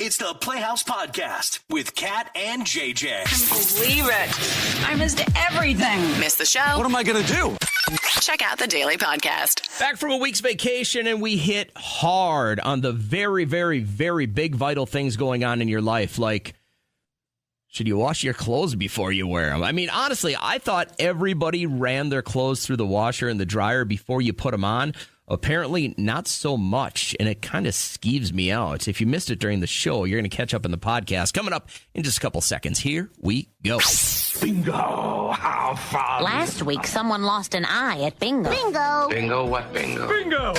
It's the Playhouse Podcast with Kat and JJ. Believe it. I missed everything. Missed the show? What am I going to do? Check out the Daily Podcast. Back from a week's vacation, and we hit hard on the very, very, very big vital things going on in your life, like should you wash your clothes before you wear them? I mean, honestly, I thought everybody ran their clothes through the washer and the dryer before you put them on. Apparently not so much, and it kind of skeeves me out. If you missed it during the show, you're going to catch up in the podcast. Coming up in just a couple seconds. Here we go. Bingo! How fun! Last week, someone lost an eye at bingo. Bingo! Bingo what bingo? Bingo!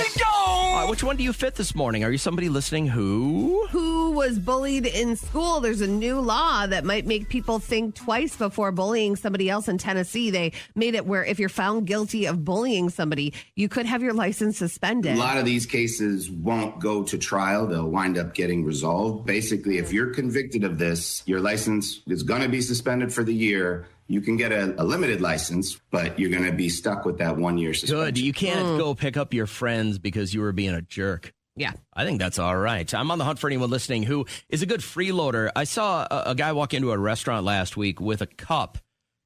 Which one do you fit this morning? Are you somebody listening who was bullied in school? There's a new law that might make people think twice before bullying somebody else in Tennessee. They made it where if you're found guilty of bullying somebody, you could have your license suspended. A lot of these cases won't go to trial. They'll wind up getting resolved. Basically, if you're convicted of this, your license is going to be suspended for the year. You can get a limited license, but you're going to be stuck with that 1 year suspension. Good. You can't go pick up your friends because you were being a jerk. Yeah. I think that's all right. I'm on the hunt for anyone listening who is a good freeloader. I saw a guy walk into a restaurant last week with a cup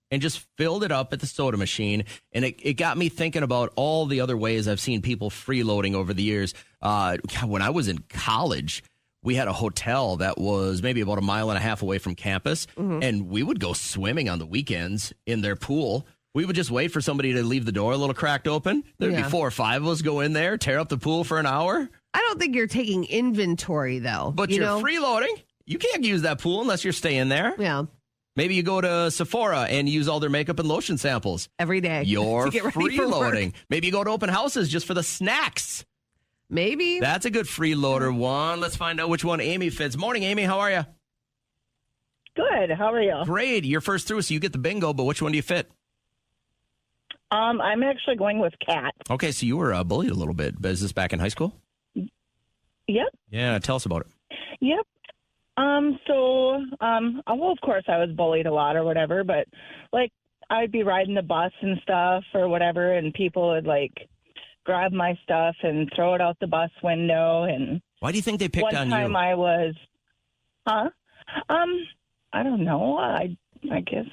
and just filled it up at the soda machine. And it got me thinking about all the other ways I've seen people freeloading over the years. When I was in college, we had a hotel that was maybe about a mile and a half away from campus, and we would go swimming on the weekends in their pool. We would just wait for somebody to leave the door a little cracked open. There'd be 4 or 5 of us go in there, tear up the pool for an hour. I don't think you're taking inventory, though. But you're freeloading. You can't use that pool unless you're staying there. Yeah. Maybe you go to Sephora and use all their makeup and lotion samples. Every day. You're to get ready for freeloading. work. Maybe you go to open houses just for the snacks. Maybe. That's a good freeloader one. Let's find out which one Amy fits. Morning, Amy. How are you? Good. How are you? Great. You're first through, so you get the bingo, but which one do you fit? I'm actually going with Kat. Okay, so you were bullied a little bit. Is this back in high school? Yep. Yeah, tell us about it. Yep. Well, of course I was bullied a lot or whatever, but like I'd be riding the bus and stuff or whatever, and people would like grab my stuff and throw it out the bus window. And why do you think they picked on you? One time I was, I don't know. I guess,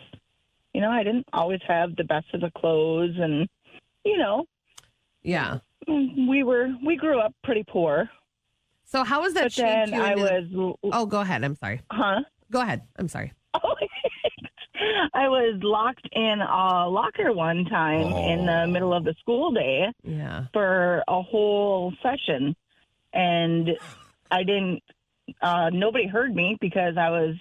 I didn't always have the best of the clothes, and, Yeah. we grew up pretty poor. So how was that But shaped then you? Oh, go ahead. I'm sorry. Huh? Go ahead. I'm sorry. I was locked in a locker one time in the middle of the school day for a whole session. And I didn't, nobody heard me because I was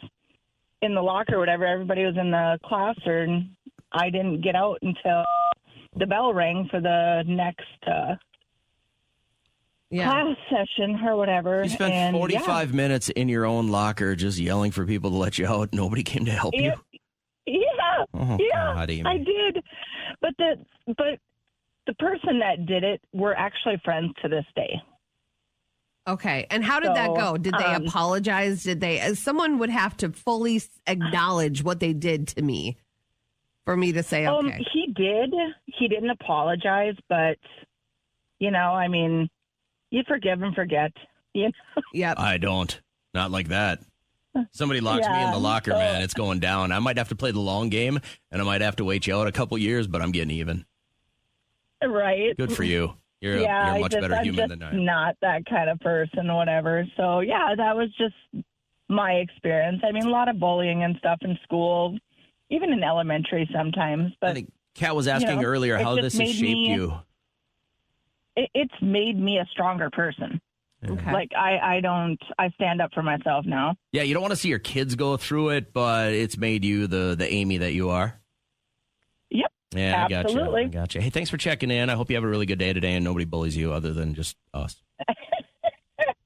in the locker or whatever. Everybody was in the class, and I didn't get out until the bell rang for the next class session or whatever. You spent 45 minutes in your own locker just yelling for people to let you out. Nobody came to help you. Yeah, God, Amy. I did. But the person that did it, we're actually friends to this day. Okay. And how did that go? Did they apologize? Someone would have to fully acknowledge what they did to me for me to say, okay. He did. He didn't apologize, but, you forgive and forget. Yep. I don't. Not like that. Somebody locks me in the locker, man. It's going down. I might have to play the long game, and I might have to wait you out a couple years, but I'm getting even. Right. Good for you. You're a much better human than I am. Not that kind of person or whatever. So, that was just my experience. I mean, a lot of bullying and stuff in school, even in elementary sometimes. But I think Kat was asking earlier how this has shaped you. It's made me a stronger person. Okay. Like, I stand up for myself now. Yeah, you don't want to see your kids go through it, but it's made you the Amy that you are. Yep. Yeah, absolutely. I got you. Hey, thanks for checking in. I hope you have a really good day today and nobody bullies you other than just us.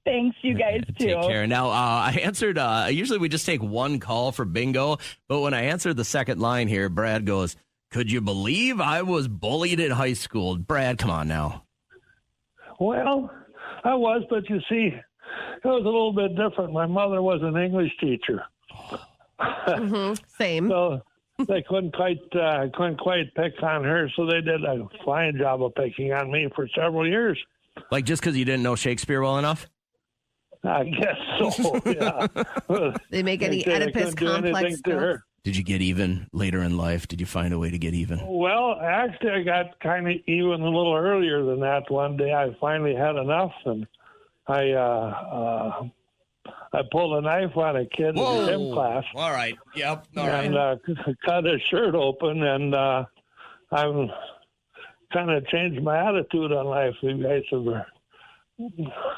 Thanks, you guys, too. Take care. Now, I answered, usually we just take one call for bingo, but when I answered the second line here, Brad goes, "Could you believe I was bullied in high school?" Brad, come on now. Well, I was, but you see, it was a little bit different. My mother was an English teacher. Same. So they couldn't quite pick on her, so they did a fine job of picking on me for several years. Like just because you didn't know Shakespeare well enough? I guess so, yeah. They make any I Oedipus couldn't do complex anything to jokes? her. Did you get even later in life? Did you find a way to get even? Well, actually, I got kind of even a little earlier than that. One day, I finally had enough, and I pulled a knife on a kid in the gym class. All right. Yep. All and right. cut his shirt open, and I've kind of changed my attitude on life. You guys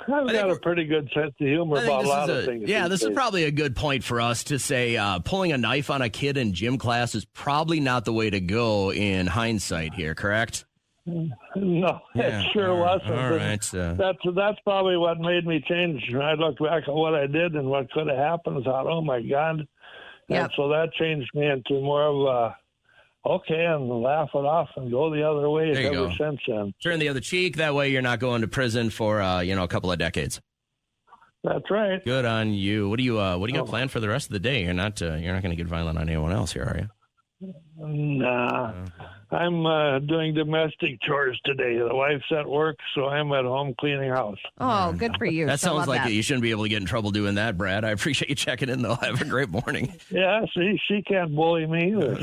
I've got a pretty good sense of humor about a lot of things. Yeah, this is probably a good point for us to say pulling a knife on a kid in gym class is probably not the way to go in hindsight here, correct? No, it sure wasn't. All right. That's probably what made me change. I looked back at what I did and what could have happened and thought, oh, my God. Yep. And so that changed me into more of a, okay, and laugh it off and go the other way ever since then. Turn the other cheek. That way you're not going to prison for, a couple of decades. That's right. Good on you. What do you got planned for the rest of the day? You're not going to get violent on anyone else here, are you? Nah. I'm doing domestic chores today. The wife's at work, so I'm at home cleaning house. Oh, good for you. That So sounds love like that. you shouldn't be able to get in trouble doing that, Brad. I appreciate you checking in, though. Have a great morning. Yeah, see, she can't bully me either.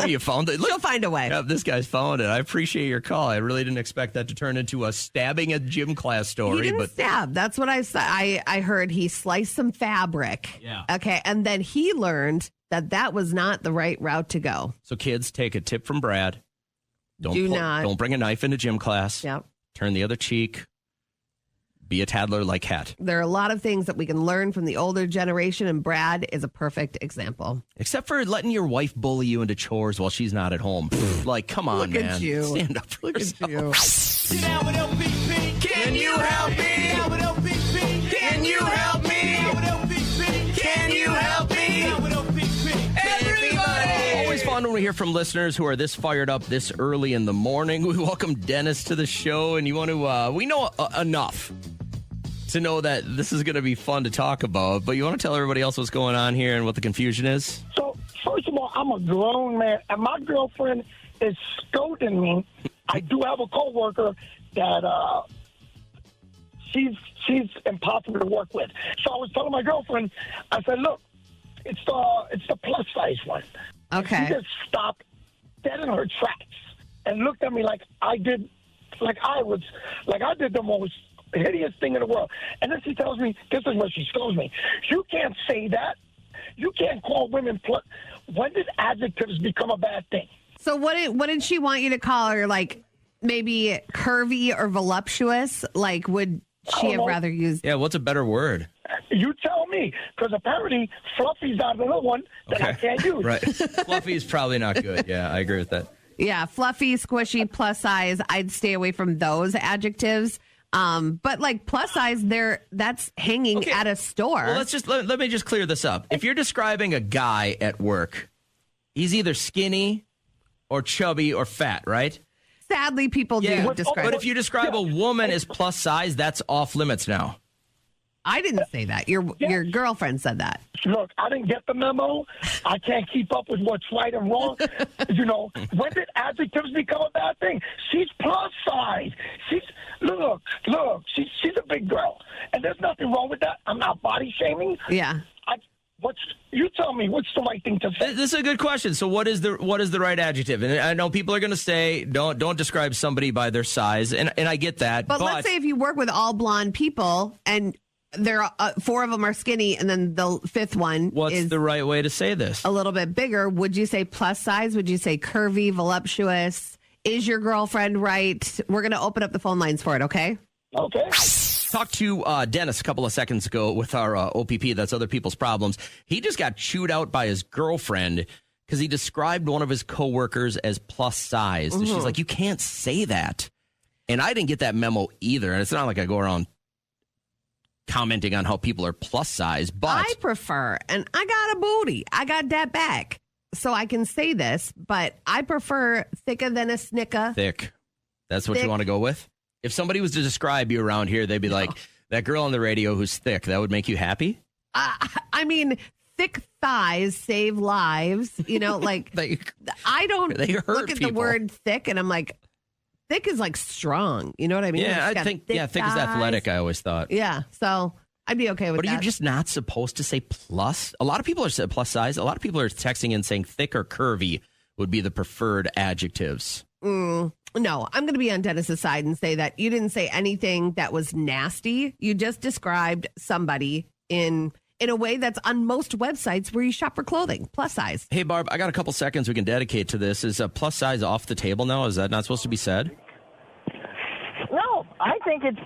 You found it. Look, She'll find a way. yeah, this guy's found it. I appreciate your call. I really didn't expect that to turn into a stabbing a gym class He story. didn't But stab. That's what I said. I heard he sliced some fabric. Yeah. Okay, and then he learned that was not the right route to go. So kids, take a tip from Brad. Don't not. bring a knife into gym class. Yep. Turn the other cheek. Be a tattler like Kat. There are a lot of things that we can learn from the older generation, and Brad is a perfect example. Except for letting your wife bully you into chores while she's not at home. Like, come on, Look man. at you. Stand up for yourself. You. Sit down with LPP. Can you help me? Sit down with LPP. Can you help me? Sit down with LPP. Can you help me? Sit down with LPP. Everybody! Always fun when we hear from listeners who are this fired up this early in the morning. We welcome Dennis to the show, and you want to, we know enough to know that this is going to be fun to talk about, but you want to tell everybody else what's going on here and what the confusion is? So, first of all, I'm a grown man, and my girlfriend is scolding me. I do have a coworker that she's impossible to work with. So I was telling my girlfriend, I said, look, it's the plus size one. Okay. And she just stopped dead in her tracks and looked at me like I did the most hideous thing in the world. And then she tells me, this is what she scolds me. You can't say that. You can't call women plus. When did adjectives become a bad thing? So what did she want you to call her? Like maybe curvy or voluptuous? Like would she have rather used? Yeah, what's a better word? You tell me, because apparently Fluffy's not another one that I can't use. Right. Fluffy is probably not good. Yeah, I agree with that. Yeah, fluffy, squishy, plus size. I'd stay away from those adjectives. But like plus size, that's hanging at a store. Well, let me just clear this up. If you're describing a guy at work, he's either skinny or chubby or fat, right? Sadly, people do describe. But if you describe a woman as plus size, that's off limits now. I didn't say that. Your girlfriend said that. Look, I didn't get the memo. I can't keep up with what's right and wrong. When did adjectives become a bad thing? She's plus size. She's a big girl, and there's nothing wrong with that. I'm not body shaming. Yeah. You tell me what's the right thing to say? This is a good question. So what is the right adjective? And I know people are going to say don't describe somebody by their size, and I get that. But let's say if you work with all blonde people and there are 4 of them are skinny, and then the 5th one what's the right way to say this? A little bit bigger. Would you say plus size? Would you say curvy, voluptuous? Is your girlfriend right? We're going to open up the phone lines for it, okay? Okay. Talked to Dennis a couple of seconds ago with our OPP, that's Other People's Problems. He just got chewed out by his girlfriend because he described one of his coworkers as plus size. Mm-hmm. She's like, you can't say that. And I didn't get that memo either. And it's not like I go around commenting on how people are plus size, but I prefer, and I got a booty. I got that back. So I can say this, but I prefer thicker than a snicker. Thick. That's what you want to go with? If somebody was to describe you around here, they'd be like, that girl on the radio who's thick. That would make you happy? I mean, thick thighs save lives. Like I don't look at the word thick and I'm like, thick is like strong. You know what I mean? Yeah, I think thick is athletic, I always thought. Yeah. So I'd be okay with But that. are you just not supposed to say plus? A lot of people are saying plus size. A lot of people are texting and saying thick or curvy would be the preferred adjectives. No, I'm going to be on Dennis's side and say that you didn't say anything that was nasty. You just described somebody in a way that's on most websites where you shop for clothing, plus size. Hey, Barb, I got a couple seconds we can dedicate to this. Is a plus size off the table now? Is that not supposed to be said? No, I think it's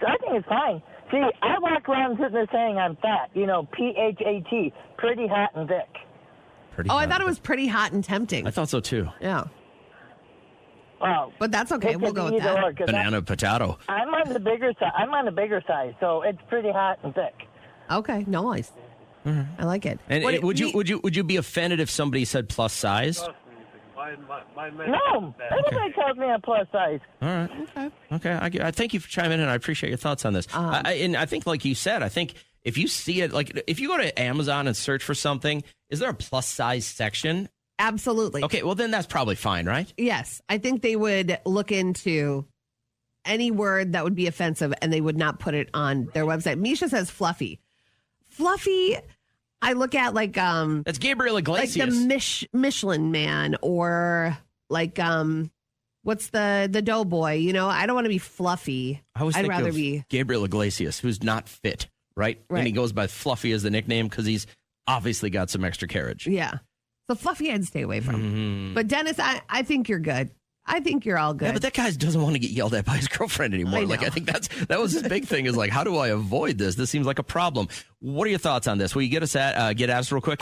fine. See, I walk around sitting there saying I'm fat. PHAT, pretty hot and thick. I thought it was pretty hot and tempting. I thought so too. Yeah. Well, but that's okay. We'll go with that. Banana potato. I'm on the bigger side. size, so it's pretty hot and thick. Okay, nice. I like it. And would you be offended if somebody said plus size? No, everybody tells me I'm plus size. All right. Okay. I thank you for chiming in. I appreciate your thoughts on this. And I think, like you said, I think if you see it, like if you go to Amazon and search for something, is there a plus size section? Absolutely. Okay. Well, then that's probably fine, right? Yes. I think they would look into any word that would be offensive and they would not put it on their website. Misha says fluffy. Fluffy, I look at like that's Gabriel Iglesias, like the Michelin Man, or like what's the Doughboy? I don't want to be fluffy. I'd rather be Gabriel Iglesias, who's not fit, right? And he goes by Fluffy as the nickname because he's obviously got some extra carriage. Yeah, so Fluffy I'd stay away from. But Dennis, I think you're good. I think you're all good. Yeah, but that guy doesn't want to get yelled at by his girlfriend anymore. I think that was his big thing, is like, how do I avoid this? This seems like a problem. What are your thoughts on this? Will you get at us real quick?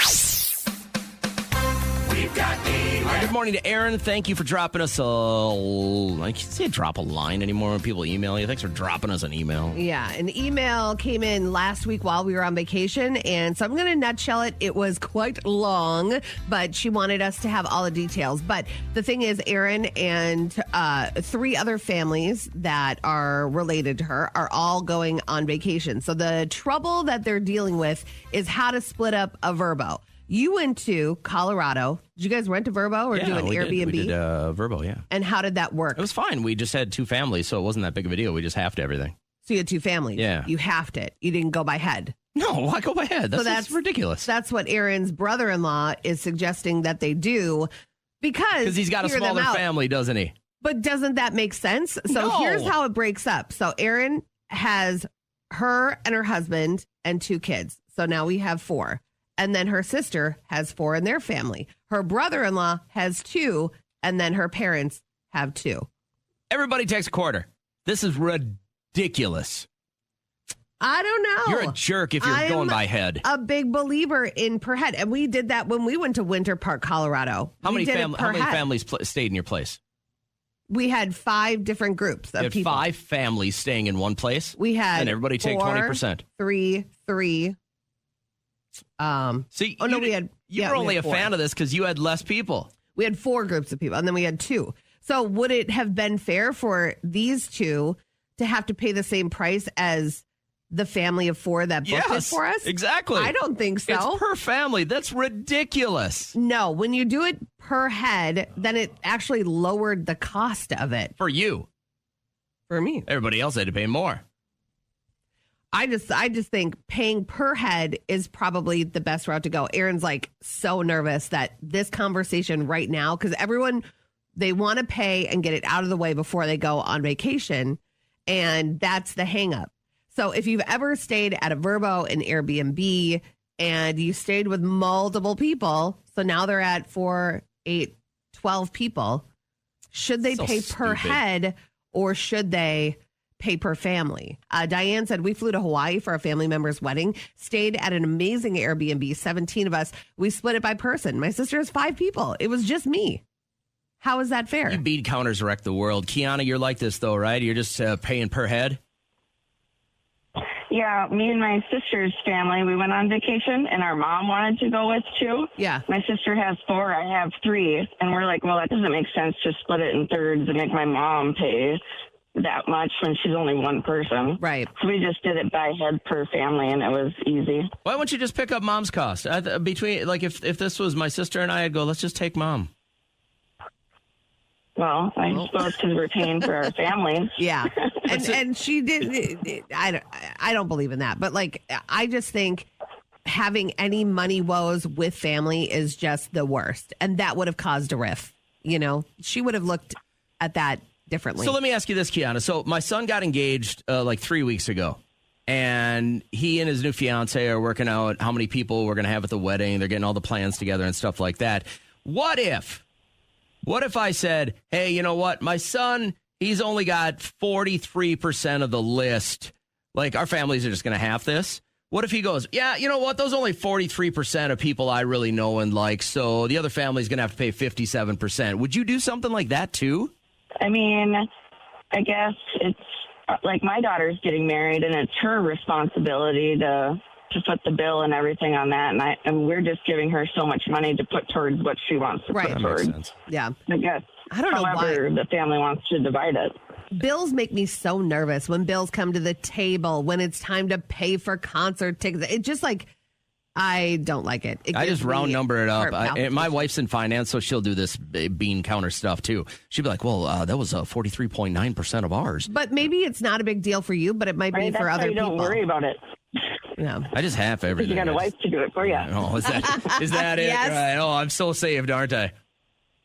We've got email. All right, good morning to Aaron. Thank you for dropping us I can't say drop a line anymore when people email you. Thanks for dropping us an email. Yeah, an email came in last week while we were on vacation, and so I'm going to nutshell it. It was quite long, but she wanted us to have all the details. But the thing is, Aaron and 3 other families that are related to her are all going on vacation. So the trouble that they're dealing with is how to split up a Vrbo. You went to Colorado. Did you guys rent a Vrbo or do an Airbnb? We did Vrbo, yeah. And how did that work? It was fine. We just had 2 families, so it wasn't that big of a deal. We just halved everything. So you had 2 families. Yeah. You halved it. You didn't go by head. No, why go by head? That's ridiculous. That's what Aaron's brother-in-law is suggesting that they do because he's got a smaller family, doesn't he? But doesn't that make sense? So here's how it breaks up. So Aaron has her and her husband and 2 kids. So now we have 4. And then her sister has 4 in their family. Her brother-in-law has 2, and then her parents have 2. Everybody takes a quarter. This is ridiculous. I don't know. You're a jerk if you're going by head. A big believer in per head. And we did that when we went to Winter Park, Colorado. How many families stayed in your place? We had 5 different groups of people. You had 5 families staying in one place? We had and everybody take 20%. 3. See, we were only a fan of this because you had less people. We had 4 groups of people, and then we had 2. So would it have been fair for these 2 to have to pay the same price as the family of 4 that booked it for us? Exactly. I don't think so. It's per family. That's ridiculous. No, when you do it per head, then it actually lowered the cost of it. For you. For me. Everybody else had to pay more. I just think paying per head is probably the best route to go. Aaron's like so nervous that this conversation right now, because everyone, they want to pay and get it out of the way before they go on vacation. And that's the hang up. So if you've ever stayed at a Vrbo, an Airbnb, and you stayed with multiple people, so now they're at 4, 8, 12 people, should they pay per head or should they pay per family? Diane said, we flew to Hawaii for a family member's wedding, stayed at an amazing Airbnb, 17 of us. We split it by person. My sister has 5 people. It was just me. How is that fair? You bead counters wreck the world. Kiana, you're like this though, right? You're just paying per head? Yeah, me and my sister's family, we went on vacation, and our mom wanted to go with 2. Yeah. My sister has 4, I have 3, and we're like, well, that doesn't make sense to split it in thirds and make my mom pay that much when she's only one person. Right. So we just did it by head per family, and it was easy. Why don't you just pick up mom's cost? Between, like, if this was my sister and I, I'd go, let's just take mom. Well, I suppose because we're paying for our families. Yeah. And she did. I don't believe in that. But, like, I just think having any money woes with family is just the worst. And that would have caused a rift. You know, she would have looked at that differently. So let me ask you this, Kiana. So my son got engaged like 3 weeks ago. And he and his new fiance are working out how many people we're going to have at the wedding. They're getting all the plans together and stuff like that. What if I said, hey, you know what? My son, he's only got 43% of the list. Like, our families are just going to have this. What if he goes, yeah, you know what? Those are only 43% of people I really know and like. So the other family's going to have to pay 57%. Would you do something like that, too? I mean, I guess it's like my daughter's getting married, and it's her responsibility to put the bill and everything on that, and we're just giving her so much money to put towards what she wants to put That towards. makes sense. Yeah. I guess. I don't know However, why the family wants to divide it. bills make me so nervous when bills come to the table, when it's time to pay for concert tickets. It just like, I don't like it. I just round number it up. palpitations. My wife's in finance, so she'll do this bean counter stuff too. She'll be like, well, that was 43.9% of ours. But maybe it's not a big deal for you, but it might be for other people. Don't worry about it. Yeah. I just half everything. You got a wife to do it for you. Oh, is that it? Yes. Right. Oh, I'm so saved, aren't I?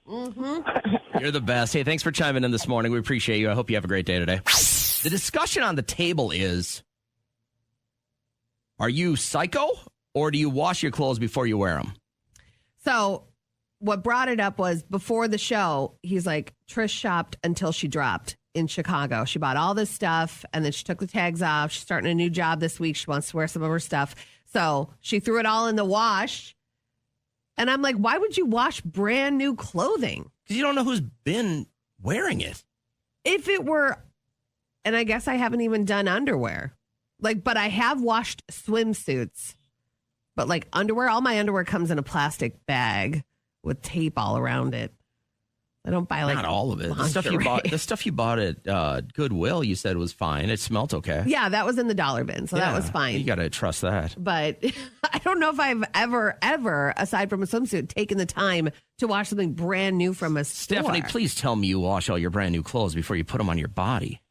Mm-hmm. You're the best. Hey, thanks for chiming in this morning. We appreciate you. I hope you have a great day today. The discussion on the table is, are you psycho or do you wash your clothes before you wear them? So what brought it up was before the show, he's like, Trish shopped until she dropped in Chicago. She bought all this stuff and then she took the tags off. She's starting a new job this week. She wants to wear some of her stuff. So she threw it all in the wash. And I'm like, why would you wash brand new clothing? Because you don't know who's been wearing it. If it were, and I guess I haven't even done underwear. Like, but I have washed swimsuits. But like underwear, all my underwear comes in a plastic bag with tape all around it. I don't buy like not all of it. The stuff you bought at Goodwill, you said was fine. It smelt okay. Yeah, that was in the dollar bin, so that was fine. You got to trust that. But I don't know if I've ever, aside from a swimsuit, taken the time to wash something brand new from a store. Stephanie, please tell me you wash all your brand new clothes before you put them on your body.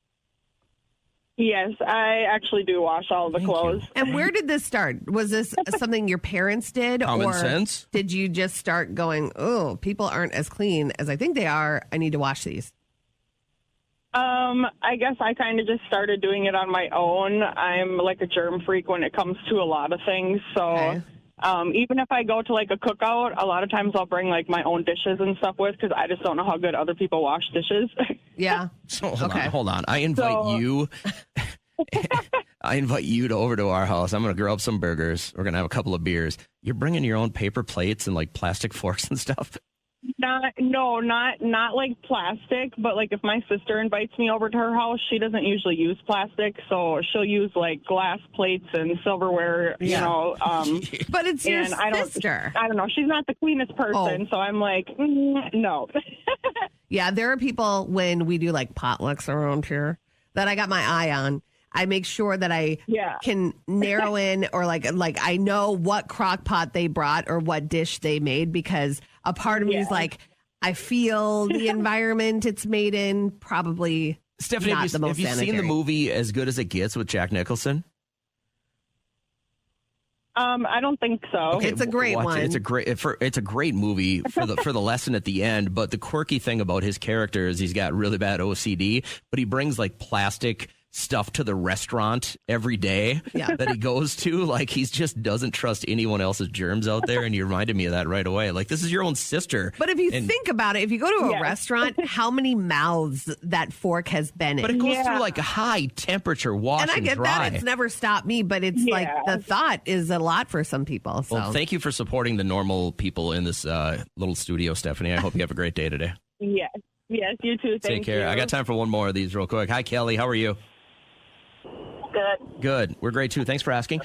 Yes, I actually do wash all the clothes. And where did this start? Was this something your parents did? Common or sense? Did you just start going, oh, people aren't as clean as I think they are. I need to wash these. I guess I kind of just started doing it on my own. I'm like a germ freak when it comes to a lot of things. So even if I go to like a cookout, a lot of times I'll bring like my own dishes and stuff with because I just don't know how good other people wash dishes. Yeah. So hold on. I invite you. I invite you over to our house. I'm going to grill up some burgers. We're going to have a couple of beers. You're bringing your own paper plates and like plastic forks and stuff. Not like plastic, but like if my sister invites me over to her house, she doesn't usually use plastic, so she'll use like glass plates and silverware, you know. But it's your sister. I don't know. She's not the cleanest person, so I'm like, no. Yeah, there are people when we do like potlucks around here that I got my eye on. I make sure that I can narrow in or like I know what crock pot they brought or what dish they made because a part of me is like, I feel the environment it's made in probably Stephanie, not the most have you sanitary. seen the movie As Good as It Gets with Jack Nicholson? I don't think so. Okay, it's a great watch one. it. It's a great movie for the lesson at the end. But the quirky thing about his character is he's got really bad OCD, but he brings like plastic stuff to the restaurant every day that he goes to. Like he just doesn't trust anyone else's germs out there. And you reminded me of that right away. Like this is your own sister. But if you think about it, if you go to a restaurant, how many mouths that fork has been in? But it goes through like a high temperature wash and I get dry. that. It's never stopped me, but it's like the thought is a lot for some people. So. Well, thank you for supporting the normal people in this little studio, Stephanie. I hope you have a great day today. Yes, you too. Take care. I got time for one more of these real quick. Hi, Kelly. How are you? Good. We're great, too. Thanks for asking.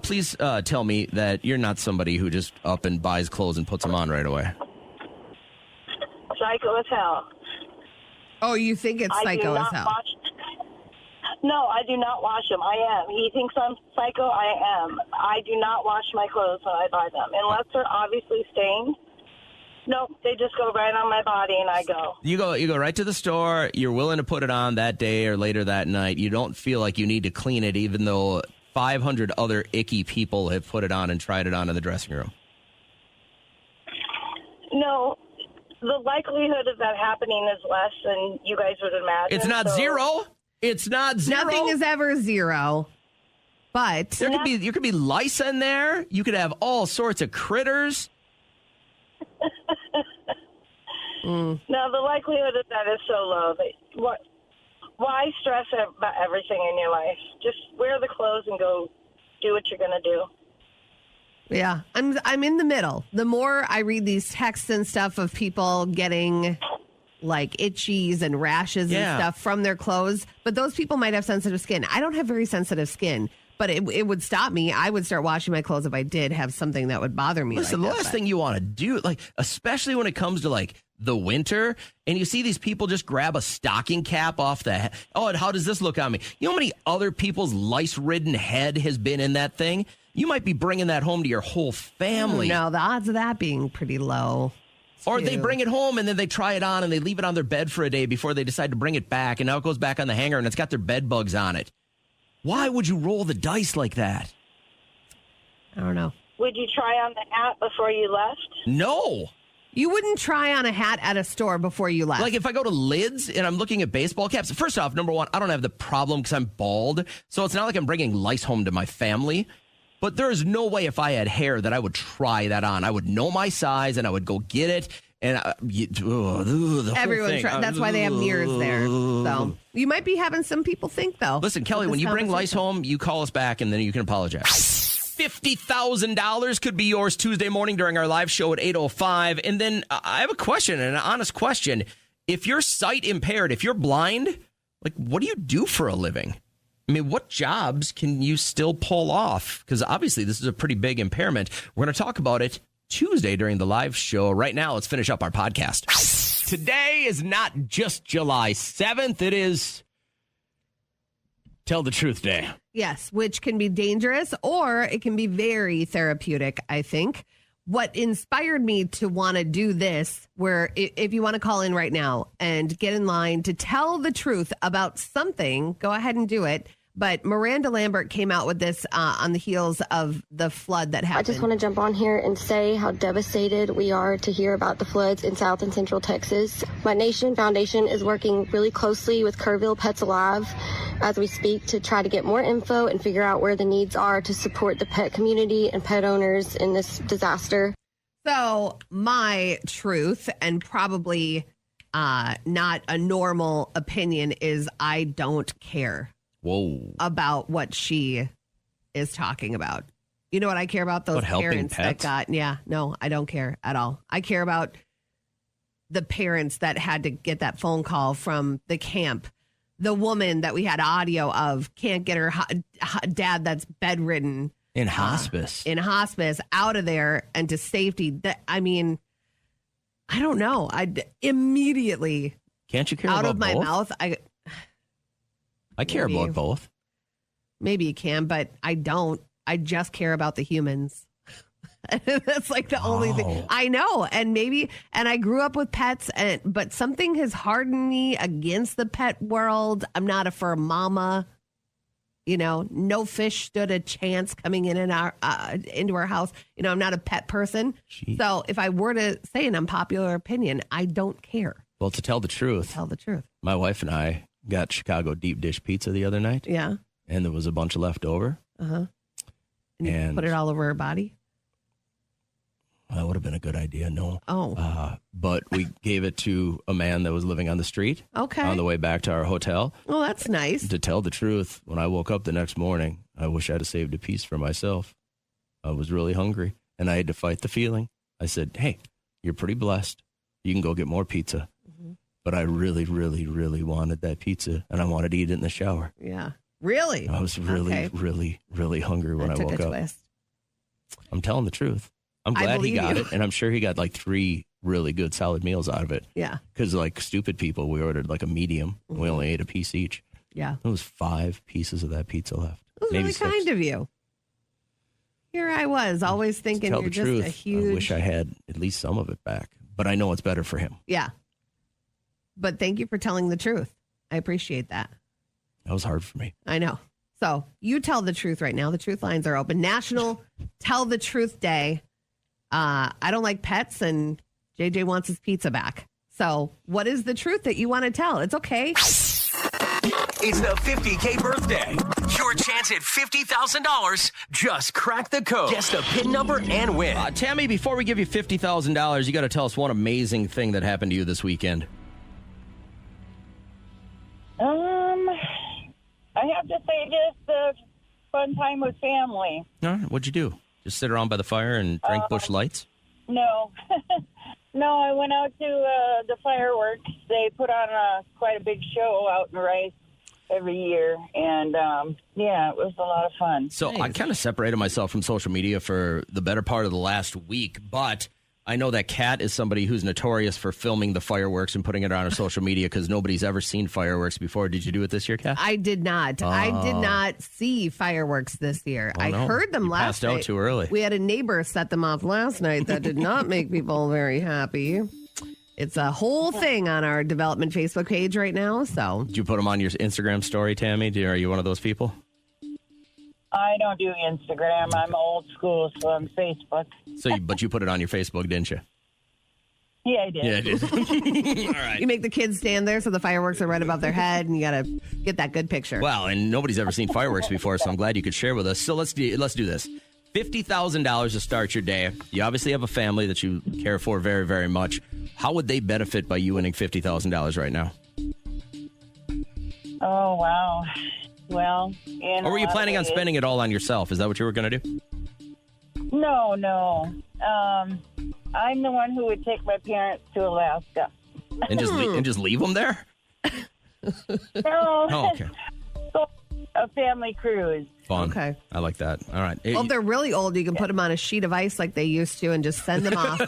Please tell me that you're not somebody who just up and buys clothes and puts them on right away. Psycho as hell. Oh, you think it's psycho as hell? No, I do not wash them. I am. He thinks I'm psycho. I am. I do not wash my clothes when I buy them. Unless they're obviously stained, Nope, they just go right on my body and I go. You go right to the store. You're willing to put it on that day or later that night. You don't feel like you need to clean it, even though 500 other icky people have put it on and tried it on in the dressing room. No, the likelihood of that happening is less than you guys would imagine. It's not zero. It's not zero. Nothing is ever zero. But there could be lice in there. You could have all sorts of critters. No, the likelihood of that is so low. Why stress about everything in your life? Just wear the clothes and go do what you're going to do. Yeah, I'm in the middle. The more I read these texts and stuff of people getting like itchies and rashes and stuff from their clothes, but those people might have sensitive skin. I don't have very sensitive skin, but it would stop me. I would start washing my clothes if I did have something that would bother me. Listen, the last thing you want to do, like especially when it comes to like the winter, and you see these people just grab a stocking cap off the head. Oh, and how does this look on me? You know how many other people's lice-ridden head has been in that thing? You might be bringing that home to your whole family. No, the odds of that being pretty low. Or they bring it home and then they try it on and they leave it on their bed for a day before they decide to bring it back. And now it goes back on the hanger and it's got their bed bugs on it. Why would you roll the dice like that? I don't know. Would you try on the hat before you left? No. You wouldn't try on a hat at a store before you left. Like if I go to Lids and I'm looking at baseball caps, first off, number one, I don't have the problem because I'm bald. So it's not like I'm bringing lice home to my family. But there is no way if I had hair that I would try that on. I would know my size and I would go get it. And everyone that's why they have mirrors there. So you might be having some people think, though. Listen, Kelly, when you bring lice home, you call us back and then you can apologize. $50,000 could be yours Tuesday morning during our live show at 8:05. And then I have a question, an honest question. If you're sight impaired, if you're blind, like what do you do for a living? I mean, what jobs can you still pull off? Because obviously this is a pretty big impairment. We're going to talk about it Tuesday during the live show. Right now, let's finish up our podcast. Today is not just July 7th. It is Tell the Truth Day. Yes, which can be dangerous or it can be very therapeutic, I think. What inspired me to want to do this, where if you want to call in right now and get in line to tell the truth about something, go ahead and do it. But Miranda Lambert came out with this on the heels of the flood that happened. I just want to jump on here and say how devastated we are to hear about the floods in South and Central Texas. My Nation Foundation is working really closely with Kerrville Pets Alive as we speak to try to get more info and figure out where the needs are to support the pet community and pet owners in this disaster. So my truth, and probably not a normal opinion, is I don't care. Whoa. About what she is talking about. You know what I care about? Those parents that got, no, I don't care at all. I care about the parents that had to get that phone call from the camp. The woman that we had audio of can't get her dad that's bedridden. In hospice. Out of there and to safety. I mean, I don't know. I immediately. Can't you care out about of my both? mouth? I care about both. Maybe you can, but I don't. I just care about the humans. That's like the only thing I know. And I grew up with pets, but something has hardened me against the pet world. I'm not a fur mama. You know, no fish stood a chance coming into our house. You know, I'm not a pet person. Jeez. So if I were to say an unpopular opinion, I don't care. Well, to tell the truth. My wife and I got Chicago deep dish pizza the other night. Yeah. And there was a bunch left over. Uh-huh. And you put it all over her body? That would have been a good idea. No. Oh. But we gave it to a man that was living on the street. Okay. On the way back to our hotel. Oh, that's nice. To tell the truth, when I woke up the next morning, I wish I'd have saved a piece for myself. I was really hungry, and I had to fight the feeling. I said, hey, you're pretty blessed. You can go get more pizza. But I really, really, really wanted that pizza, and I wanted to eat it in the shower. Yeah. Really? I was really, really, really hungry when I woke up. Twist. I'm telling the truth. I'm glad he got it, and I'm sure he got like 3 really good solid meals out of it. Yeah. Because like stupid people, we ordered like a medium. Mm-hmm. We only ate a piece each. Yeah. There was 5 pieces of that pizza left. It was Maybe really 6. kind of you. Here I was, always thinking you're just a huge... I wish I had at least some of it back. but I know it's better for him. Yeah. But thank you for telling the truth. I appreciate that. That was hard for me. I know. So you tell the truth right now. The truth lines are open. National Tell the Truth Day. I don't like pets, and JJ wants his pizza back. So what is the truth that you want to tell? It's okay. It's the 50K birthday. Your chance at $50,000. Just crack the code. Guess the PIN number and win. Tammy, before we give you $50,000, you got to tell us one amazing thing that happened to you this weekend. I have to say just a fun time with family. All right, what'd you do? Just sit around by the fire and drink Busch Lights? No. No, I went out to the fireworks. They put on quite a big show out in Rice every year. And, yeah, it was a lot of fun. So I kind of separated myself from social media for the better part of the last week, but I know that Kat is somebody who's notorious for filming the fireworks and putting it on her social media because nobody's ever seen fireworks before. Did you do it this year, Kat? I did not. I did not see fireworks this year. Oh, no. I heard them last night. Passed out too early. We had a neighbor set them off last night. That did not make people very happy. It's a whole thing on our development Facebook page right now. So, did you put them on your Instagram story, Tammy? Are you one of those people? I don't do Instagram. I'm old school, so I'm Facebook. But you put it on your Facebook, didn't you? Yeah, I did. Yeah, I did. All right. You make the kids stand there so the fireworks are right above their head, and you got to get that good picture. Well, and nobody's ever seen fireworks before, so I'm glad you could share with us. So let's do this. $50,000 to start your day. You obviously have a family that you care for very, very much. How would they benefit by you winning $50,000 right now? Oh, wow. Well, or were you planning on spending it all on yourself? Is that what you were going to do? No. I'm the one who would take my parents to Alaska. And just leave them there? No. Oh, okay. A family cruise. Fun. Okay. I like that. All right. Well, if they're really old, you can put them on a sheet of ice like they used to and just send them off.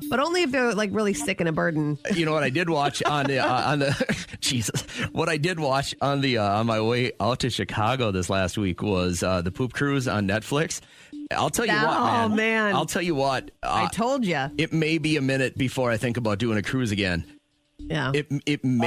But only if they're like really sick and a burden. You know what I did watch on the Jesus. What I did watch on my way out to Chicago this last week was the Poop Cruise on Netflix. I'll tell you what, man. Oh man! I'll tell you what. I told you. It may be a minute before I think about doing a cruise again. Yeah.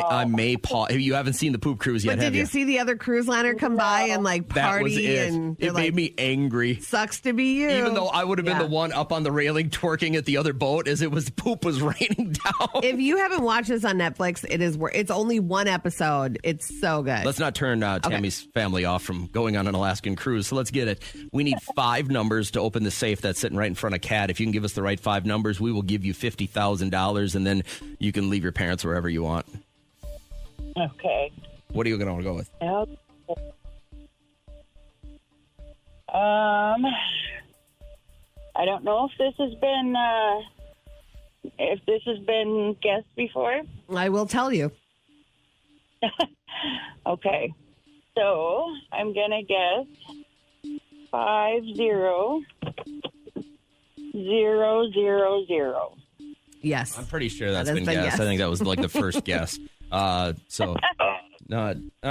I may pause. You haven't seen the Poop Cruise yet, but did you see the other cruise liner come by and like party? That was it. And it made me angry. Sucks to be you. Even though I would have been the one up on the railing twerking at the other boat as poop was raining down. If you haven't watched this on Netflix, it's only one episode. It's so good. Let's not turn Tammy's family off from going on an Alaskan cruise. So let's get it. We need 5 numbers to open the safe that's sitting right in front of Kat. If you can give us the right 5 numbers, we will give you $50,000, and then you can leave your parents wherever you want. Okay. What are you going to want to go with? I don't know if this has been guessed before. I will tell you. Okay. So I'm gonna guess 50000. Yes. I'm pretty sure that's been guessed. I think that was like the first guess.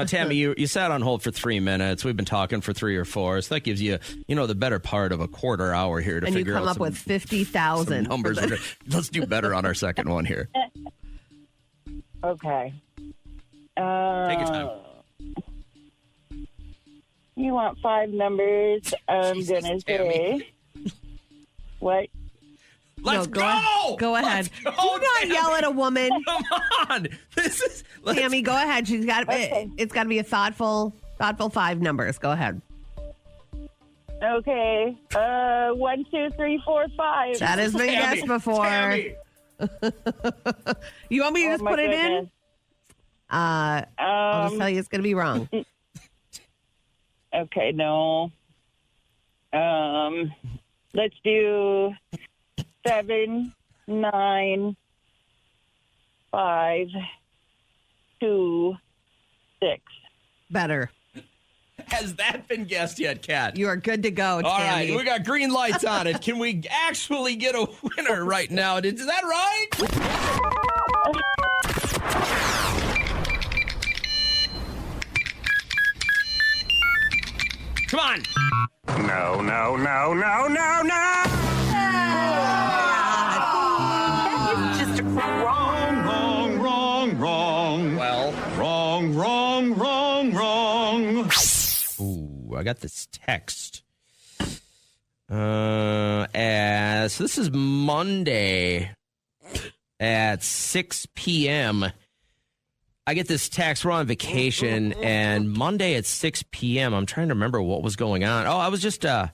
Tammy, you sat on hold for 3 minutes. We've been talking for 3 or 4. So that gives you, the better part of a quarter hour here to figure out. And you come up with 50,000 numbers. Let's do better on our second one here. Okay. Take your time. You want 5 numbers? I'm gonna say what? Let's go! Go ahead. Go, do not yell at a woman. Come on. Tammy, go ahead. She's got it's got to be a thoughtful 5 numbers. Go ahead. Okay. 1, 2, 3, 4, 5. That has been guessed before. Tammy. You want me to just put it in? I'll just tell you it's going to be wrong. Okay, no. Let's do 7, 9, 5, 2, 6. Better. Has that been guessed yet, Kat? You are good to go, Tammy. All right, we got green lights on it. Can we actually get a winner right now? Is that right? Come on. No. Wrong. Well. Wrong. Ooh, I got this text. So this is Monday at 6 p.m. I get this text. We're on vacation, and Monday at 6 p.m. I'm trying to remember what was going on. Oh, I was just I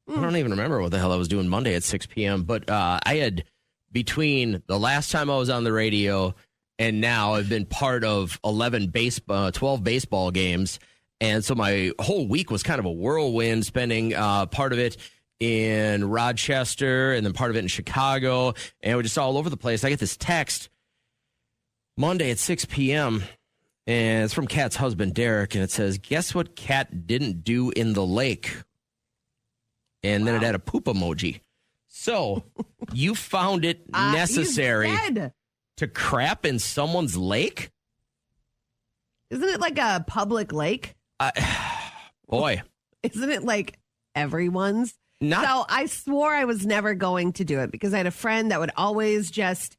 don't even remember what the hell I was doing Monday at 6 p.m. But I had, between the last time I was on the radio and now, I've been part of 12 baseball games. And so my whole week was kind of a whirlwind, spending part of it in Rochester and then part of it in Chicago. And we're just all over the place. I get this text Monday at 6 p.m. and it's from Kat's husband, Derek. And it says, guess what Kat didn't do in the lake? And then it had a poop emoji. So you found it necessary to crap in someone's lake? Isn't it like a public lake? Boy. Isn't it like everyone's? Not. So I swore I was never going to do it because I had a friend that would always just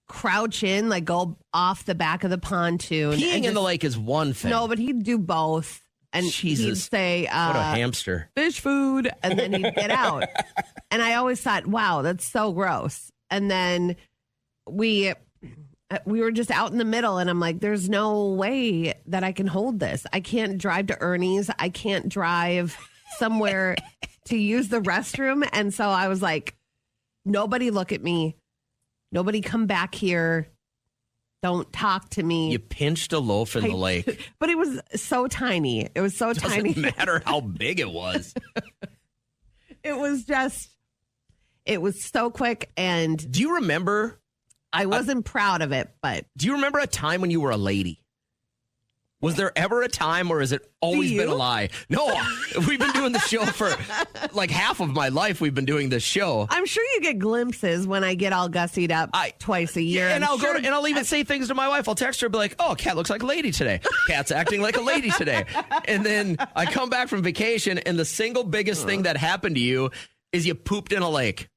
crouch in, like go off the back of the pontoon. Peeing in the lake is one thing. No, but he'd do both. And Jesus. He'd say, what a hamster. Fish food. And then he'd get out. And I always thought, wow, that's so gross. And then we were just out in the middle, and I'm like, there's no way that I can hold this. I can't drive to Ernie's. I can't drive somewhere to use the restroom. And so I was like, nobody look at me. Nobody come back here. Don't talk to me. You pinched a loaf in the lake. But it was so tiny. It was so tiny. Doesn't matter how big it was. It was so quick. And do you remember? I wasn't proud of it, but. Do you remember a time when you were a lady? Was there ever a time, or has it always been a lie? No, we've been doing the show for like half of my life. We've been doing this show. I'm sure you get glimpses when I get all gussied up twice a year. Yeah, and I'll even say things to my wife. I'll text her, be like, "Oh, Kat looks like a lady today. Kat's acting like a lady today." And then I come back from vacation, and the single biggest thing that happened to you is you pooped in a lake.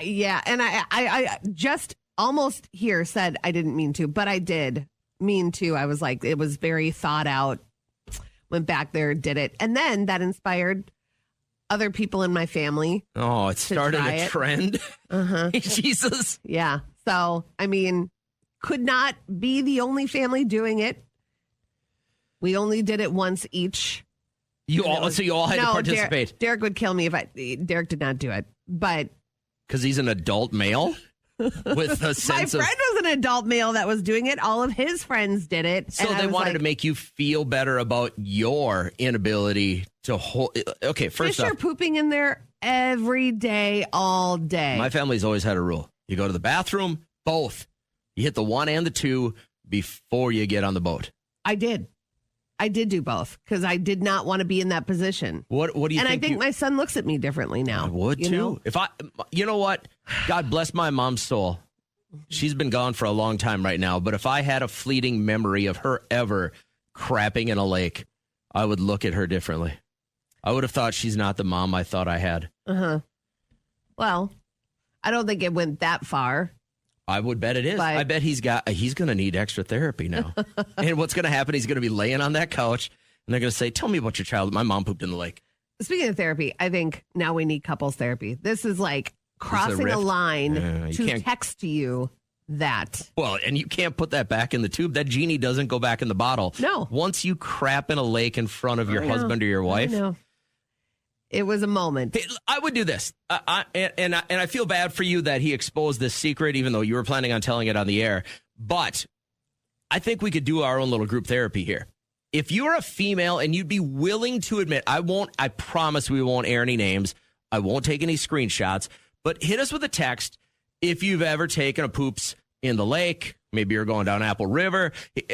Yeah, and I just almost here said I didn't mean to, but I did mean to. I was like, it was very thought out. Went back there, did it, and then that inspired other people in my family. Oh, it started a trend. Jesus. Yeah. So I mean, could not be the only family doing it. We only did it once each. So you all had to participate. Derek would kill me if Derek did not do it, but because he's an adult male. With a sense my friend was an adult male that was doing it. All of his friends did it. So they wanted to make you feel better about your inability to hold. Okay, first off, fish are pooping in there every day, all day. My family's always had a rule. You go to the bathroom, both. You hit the 1 and the 2 before you get on the boat. I did do both because I did not want to be in that position. What do you think? And I think my son looks at me differently now. I would too. Know? You know what? God bless my mom's soul. She's been gone for a long time right now. But if I had a fleeting memory of her ever crapping in a lake, I would look at her differently. I would have thought she's not the mom I thought I had. Well, I don't think it went that far. I would bet it is. But I bet he's going to need extra therapy now. And what's going to happen, he's going to be laying on that couch, and they're going to say, tell me about your child. My mom pooped in the lake. Speaking of therapy, I think now we need couples therapy. This is like crossing a line to text you that. Well, and you can't put that back in the tube. That genie doesn't go back in the bottle. No. Once you crap in a lake in front of your husband or your wife. No. It was a moment. I would do this. And I feel bad for you that he exposed this secret, even though you were planning on telling it on the air. But I think we could do our own little group therapy here. If you're a female and you'd be willing to admit, I promise we won't air any names. I won't take any screenshots. But hit us with a text if you've ever taken a poops in the lake. Maybe you're going down Apple River.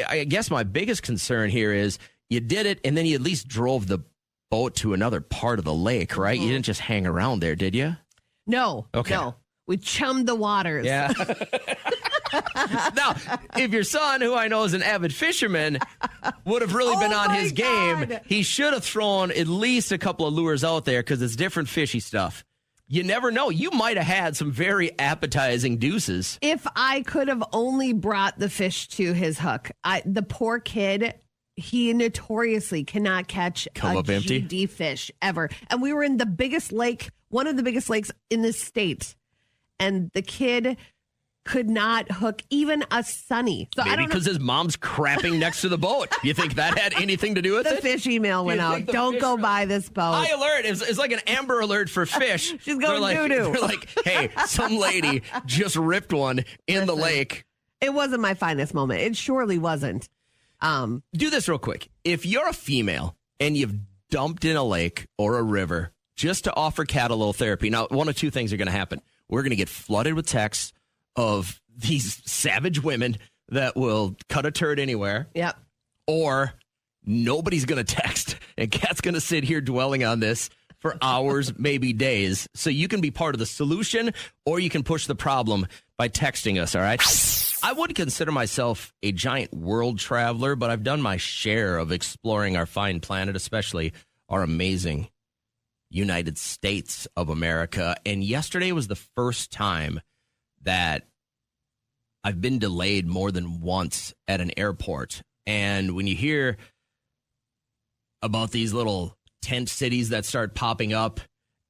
I guess my biggest concern here is you did it and then you at least drove the boat to another part of the lake, right? You didn't just hang around there, did you? No. Okay. No. We chummed the waters. Yeah. Now, if your son, who I know is an avid fisherman, would have really been on his game, he should have thrown at least a couple of lures out there because it's different fishy stuff. You never know. You might have had some very appetizing deuces. If I could have only brought the fish to his hook, the poor kid, he notoriously cannot catch GD fish ever. And we were in the biggest lake, one of the biggest lakes in the state, and the kid could not hook even a sunny. So maybe because his mom's crapping next to the boat. You think that had anything to do with it? The fish email went out. Don't go by this boat. High alert. It's like an Amber Alert for fish. She's going doo-doo. They're like, hey, some lady just ripped one in the lake. It wasn't my finest moment. It surely wasn't. Do this real quick. If you're a female and you've dumped in a lake or a river just to offer cat a little therapy, now one of two things are going to happen. We're going to get flooded with texts of these savage women that will cut a turd anywhere. Yep. Or nobody's going to text, and Kat's going to sit here dwelling on this for hours, maybe days. So you can be part of the solution, or you can push the problem by texting us, all right? I would consider myself a giant world traveler, but I've done my share of exploring our fine planet, especially our amazing United States of America. And yesterday was the first time that I've been delayed more than once at an airport. And when you hear about these little tent cities that start popping up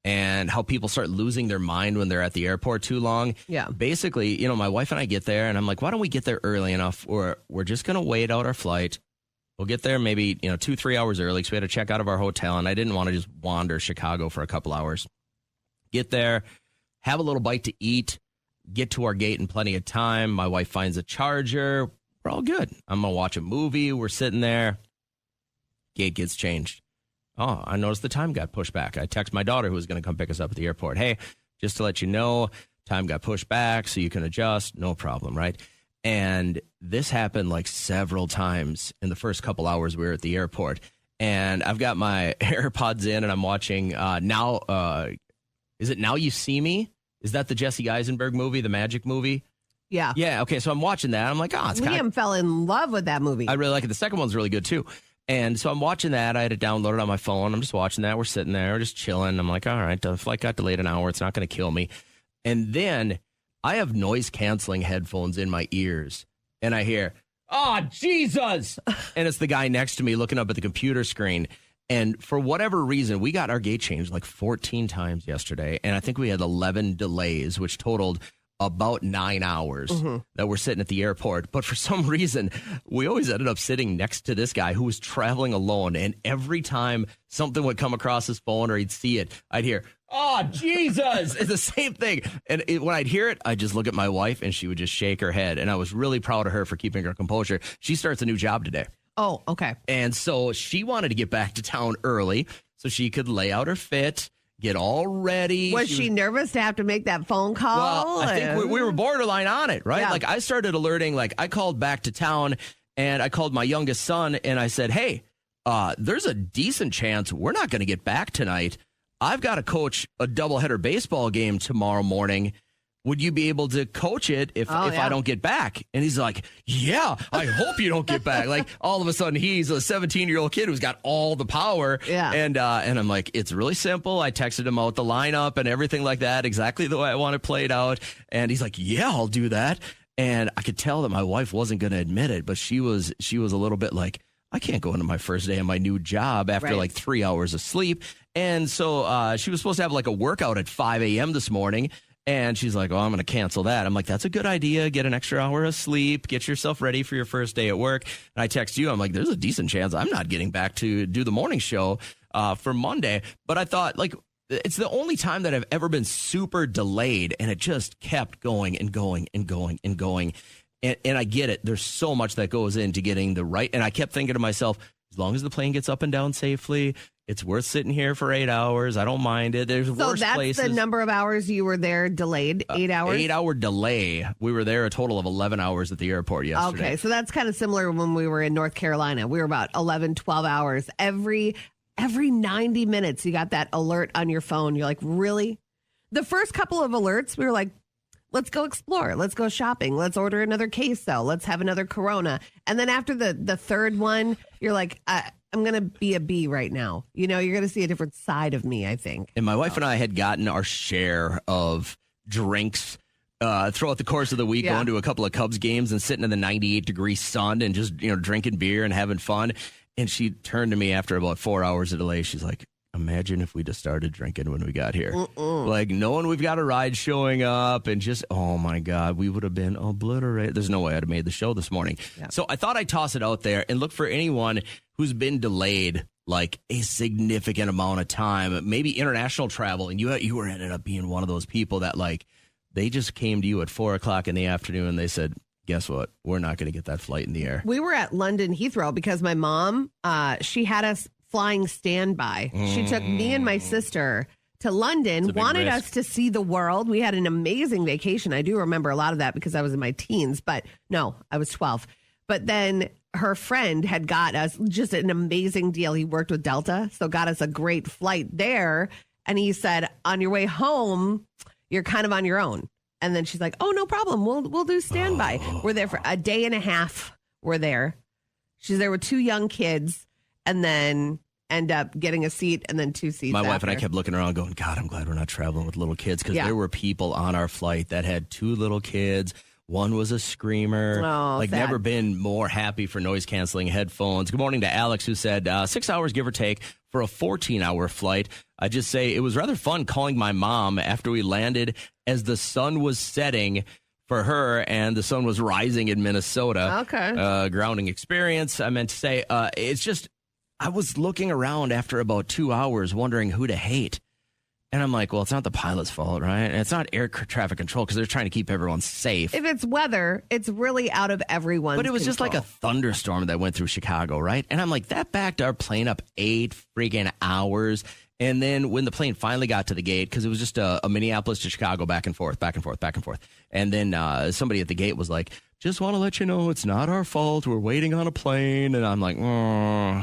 and how people start losing their mind when they're at the airport too long. Yeah. Basically, my wife and I get there and I'm like, why don't we get there early enough? We're just going to wait out our flight. We'll get there maybe, 2-3 hours early because we had to check out of our hotel. And I didn't want to just wander Chicago for a couple hours. Get there, have a little bite to eat, get to our gate in plenty of time. My wife finds a charger. We're all good. I'm going to watch a movie. We're sitting there. Gate gets changed. Oh, I noticed the time got pushed back. I text my daughter who was going to come pick us up at the airport. Hey, just to let you know, time got pushed back so you can adjust. No problem, right? And this happened like several times in the first couple hours we were at the airport. And I've got my AirPods in and I'm watching now. Is it Now You See Me? Is that the Jesse Eisenberg movie, the Magic movie? Yeah. Yeah. Okay. So I'm watching that. I'm like, it's Liam fell in love with that movie. I really like it. The second one's really good too. And so I'm watching that. I had it downloaded on my phone. I'm just watching that. We're sitting there. We're just chilling. I'm like, all right, the flight got delayed an hour. It's not going to kill me. And then I have noise canceling headphones in my ears. And I hear, oh, Jesus. And it's the guy next to me looking up at the computer screen. And for whatever reason, we got our gate changed like 14 times yesterday. And I think we had 11 delays, which totaled about 9 hours that we're sitting at the airport. But for some reason, we always ended up sitting next to this guy who was traveling alone. And every time something would come across his phone or he'd see it, I'd hear, oh, Jesus. It's the same thing. And when I'd hear it, I'd just look at my wife and she would just shake her head. And I was really proud of her for keeping her composure. She starts a new job today. Oh, okay. And so she wanted to get back to town early so she could lay out her fit, get all ready. Was she nervous to have to make that phone call? Well, I think we were borderline on it, right? Yeah. Like I started alerting, like I called back to town and I called my youngest son and I said, hey, there's a decent chance we're not going to get back tonight. I've got to coach a doubleheader baseball game tomorrow morning. Would you be able to coach it if I don't get back? And he's like, yeah, I hope you don't get back. Like all of a sudden he's a 17-year-old kid who's got all the power. Yeah. And I'm like, it's really simple. I texted him out the lineup and everything like that, exactly the way I want it played out. And he's like, yeah, I'll do that. And I could tell that my wife wasn't going to admit it, but she was a little bit like, I can't go into my first day of my new job after like 3 hours of sleep. And so she was supposed to have like a workout at 5 a.m. this morning. And she's like, oh, I'm going to cancel that. I'm like, that's a good idea. Get an extra hour of sleep. Get yourself ready for your first day at work. And I text you. I'm like, there's a decent chance I'm not getting back to do the morning show for Monday. But I thought, like, it's the only time that I've ever been super delayed. And it just kept going and going and going and going. And I get it. There's so much that goes into getting the right. And I kept thinking to myself, as long as the plane gets up and down safely, it's worth sitting here for 8 hours. I don't mind it. There's worse places. So that's the number of hours you were there delayed, 8 hours? 8 hour delay. We were there a total of 11 hours at the airport yesterday. Okay, so that's kind of similar when we were in North Carolina. We were about 11, 12 hours. Every 90 minutes, you got that alert on your phone. You're like, really? The first couple of alerts, we were like, let's go explore. Let's go shopping. Let's order another queso. Let's have another Corona. And then after the third one, you're like, I'm gonna be a B right now. You know, you're gonna see a different side of me, I think. And my wife and I had gotten our share of drinks throughout the course of the week, going to a couple of Cubs games and sitting in the 98-degree sun and just, drinking beer and having fun. And she turned to me after about 4 hours of delay. She's like, imagine if we just started drinking when we got here. Like, knowing we've got a ride showing up and just, oh, my God, we would have been obliterated. There's no way I'd have made the show this morning. Yep. So I thought I'd toss it out there and look for anyone who's been delayed like a significant amount of time, maybe international travel. And you were ended up being one of those people that, like, they just came to you at 4 o'clock in the afternoon and they said, guess what? We're not going to get that flight in the air. We were at London Heathrow because my mom, she had us flying standby. She took me and my sister to London, wanted us to see the world. We had an amazing vacation. I do remember a lot of that because I was in my teens, but no, I was 12. But then her friend had got us just an amazing deal. He worked with Delta, so got us a great flight there. And he said, on your way home, you're kind of on your own. And then she's like, oh, no problem. We'll do standby. We're there for a day and a half. We're there. She's there with 2 young kids and then end up getting a seat and then 2 seats. My wife and I kept looking around going, God, I'm glad we're not traveling with little kids because there were people on our flight that had 2 little kids. One was a screamer. Sad. Never been more happy for noise canceling headphones. Good morning to Alex, who said 6 hours, give or take, for a 14-hour flight. I just say it was rather fun calling my mom after we landed as the sun was setting for her and the sun was rising in Minnesota. Okay. Grounding experience. I meant to say it's just I was looking around after about 2 hours wondering who to hate. And I'm like, well, it's not the pilot's fault, right? And it's not air traffic control because they're trying to keep everyone safe. If it's weather, it's really out of everyone's But it was just like a thunderstorm that went through Chicago, right? And I'm like, that backed our plane up 8 freaking hours. And then when the plane finally got to the gate, because it was just a Minneapolis to Chicago back and forth, back and forth, back and forth. And then somebody at the gate was like, just want to let you know it's not our fault. We're waiting on a plane. And I'm like,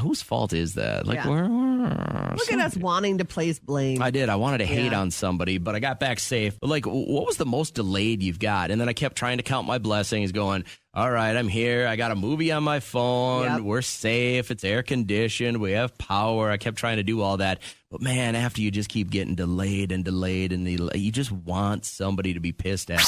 whose fault is that? Like, look at us wanting to place blame. I did. I wanted to hate on somebody, but I got back safe. But like, what was the most delayed you've got? And then I kept trying to count my blessings going, all right, I'm here. I got a movie on my phone. Yep. We're safe. It's air conditioned. We have power. I kept trying to do all that. But man, after you just keep getting delayed and delayed and you just want somebody to be pissed at.